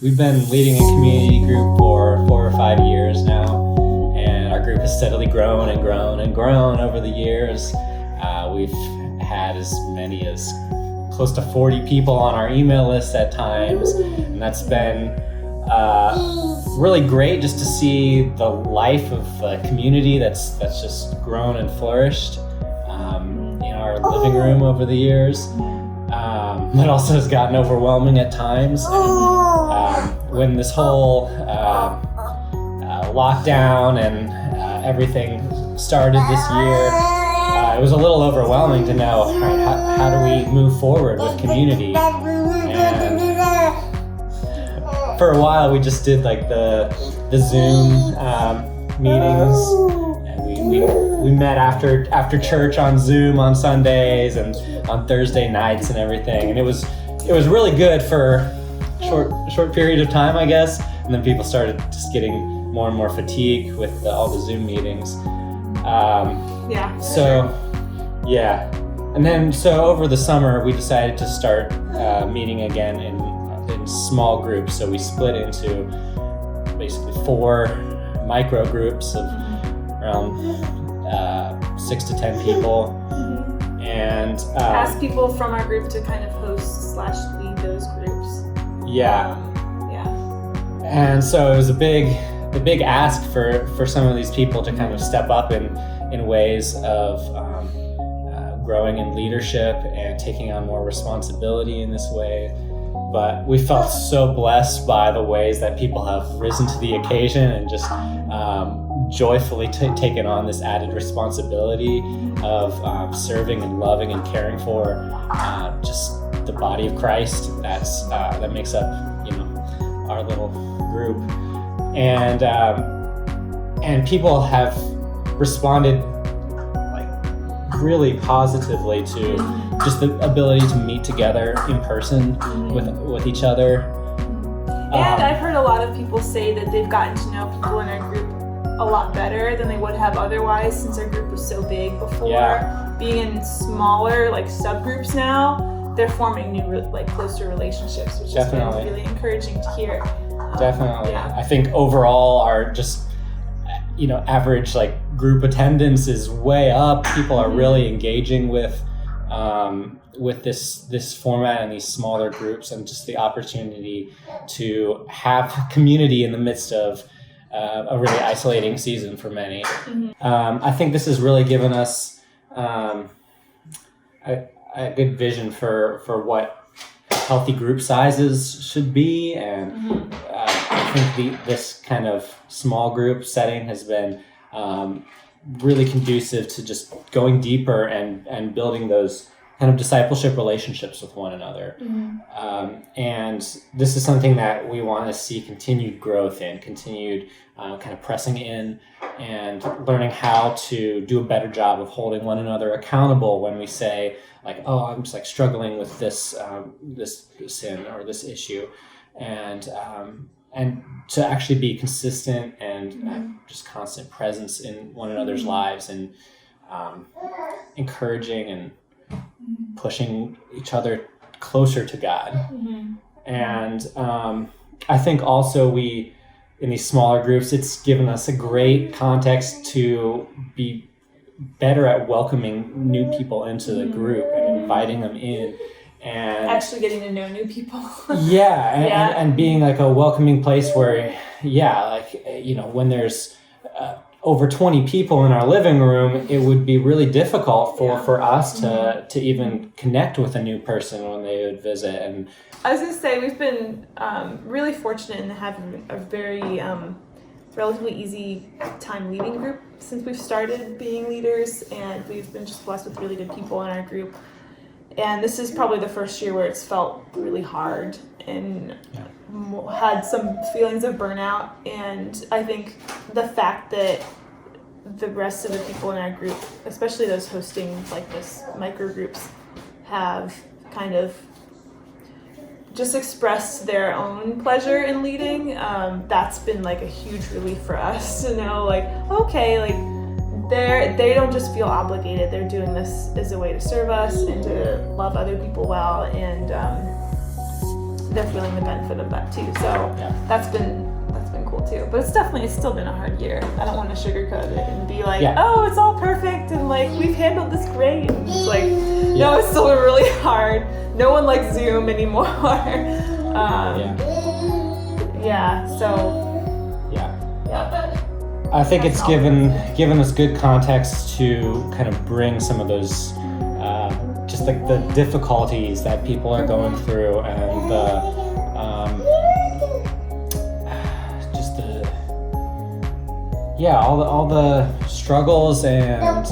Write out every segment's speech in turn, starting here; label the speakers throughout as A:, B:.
A: We've been leading a community group for 4 or 5 years now, and our group has steadily grown and grown and grown over the years. We've had as many as close to 40 people on our email list at times, and that's been really great just to see the life of a community that's just grown and flourished in our living room over the years. But also has gotten overwhelming at times. And, when this whole lockdown and everything started this year, it was a little overwhelming to know, all right, how do we move forward with community? And for a while, we just did like the Zoom meetings, and we met after church on Zoom on Sundays and on Thursday nights and everything, and it was really good for a short period of time, I guess, and then people started just getting more and more fatigued with all the Zoom meetings. And then so over the summer we decided to start meeting again in small groups. So we split into basically 4 micro groups of around 6 to 10 people. And
B: ask people from our group to kind of host/lead those groups.
A: And so it was a big ask for some of these people to kind of step up in ways of growing in leadership and taking on more responsibility in this way. But we felt so blessed by the ways that people have risen to the occasion and just joyfully taken on this added responsibility of serving and loving and caring for just the body of Christ that makes up, our little group. And people have responded really positively to just the ability to meet together in person with each other.
B: And I've heard a lot of people say that they've gotten to know people in our group a lot better than they would have otherwise, since our group was so big before. Being in smaller subgroups now, they're forming new closer relationships, which has been really encouraging to hear.
A: Definitely. I think overall our just average group attendance is way up. People are really engaging with this format and these smaller groups, and just the opportunity to have community in the midst of a really isolating season for many. I think this has really given us a good vision for what healthy group sizes should be, and I think this kind of small group setting has been really conducive to just going deeper and building those kind of discipleship relationships with one another. And this is something that we want to see continued growth in, continued kind of pressing in and learning how to do a better job of holding one another accountable when we say, I'm just struggling with this sin or this issue, and to actually be consistent and just constant presence in one another's lives, and encouraging and pushing each other closer to God. And I think also in these smaller groups, it's given us a great context to be better at welcoming new people into the group and inviting them in, and
B: actually getting to know new people.
A: And being a welcoming place where when there's over 20 people in our living room, it would be really difficult for us to even connect with a new person when they would visit. And
B: I was going to say, we've been really fortunate in having a very relatively easy time leading group since we've started being leaders, and we've been just blessed with really good people in our group. And this is probably the first year where it's felt really hard and had some feelings of burnout. And I think the fact that the rest of the people in our group, especially those hosting this micro groups, have kind of just expressed their own pleasure in leading, that's been a huge relief for us to know they don't just feel obligated. They're doing this as a way to serve us and to love other people well, and they're feeling the benefit of that too. So
A: Yeah.
B: that's been cool too. But it's still been a hard year. I don't want to sugarcoat it and be like,
A: Yeah.
B: oh, it's all perfect and like we've handled this great. And it's like, no, it's still been really hard. No one likes Zoom anymore. So
A: Yeah. I think it's given us good context to kind of bring some of those just like the difficulties that people are going through and all the struggles and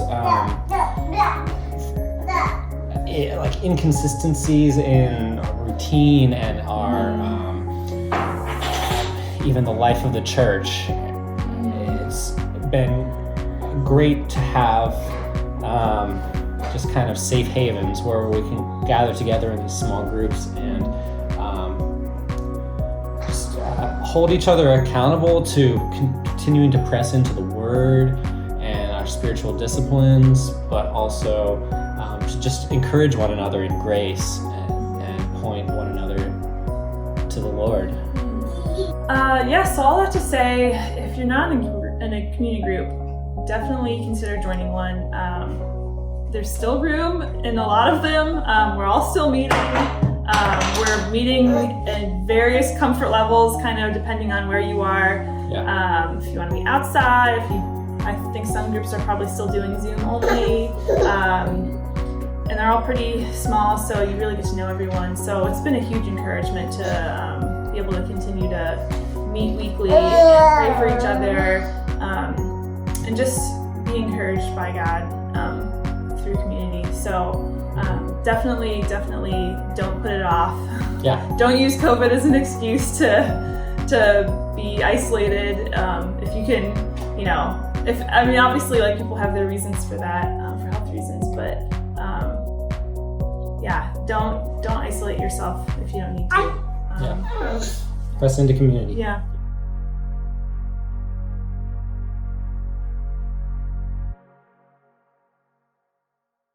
A: like inconsistencies in routine and our even the life of the church. It's been great to have just kind of safe havens where we can gather together in these small groups and just hold each other accountable to continuing to press into the Word and our spiritual disciplines, but also to just encourage one another in grace and point one another to the Lord.
B: So all that to say, if you're not in a community group, definitely consider joining one. There's still room in a lot of them. We're all still meeting. We're meeting in various comfort levels, kind of depending on where you are.
A: Yeah.
B: If you want to meet outside, I think some groups are probably still doing Zoom only. And they're all pretty small, so you really get to know everyone. So it's been a huge encouragement to be able to continue to meet weekly and pray for each other, and just be encouraged by God through community. So definitely don't put it off.
A: Yeah.
B: Don't use COVID as an excuse to be isolated. If you can, obviously like people have their reasons for that, for health reasons, but don't isolate yourself if you don't need to.
A: Press into community.
B: Yeah.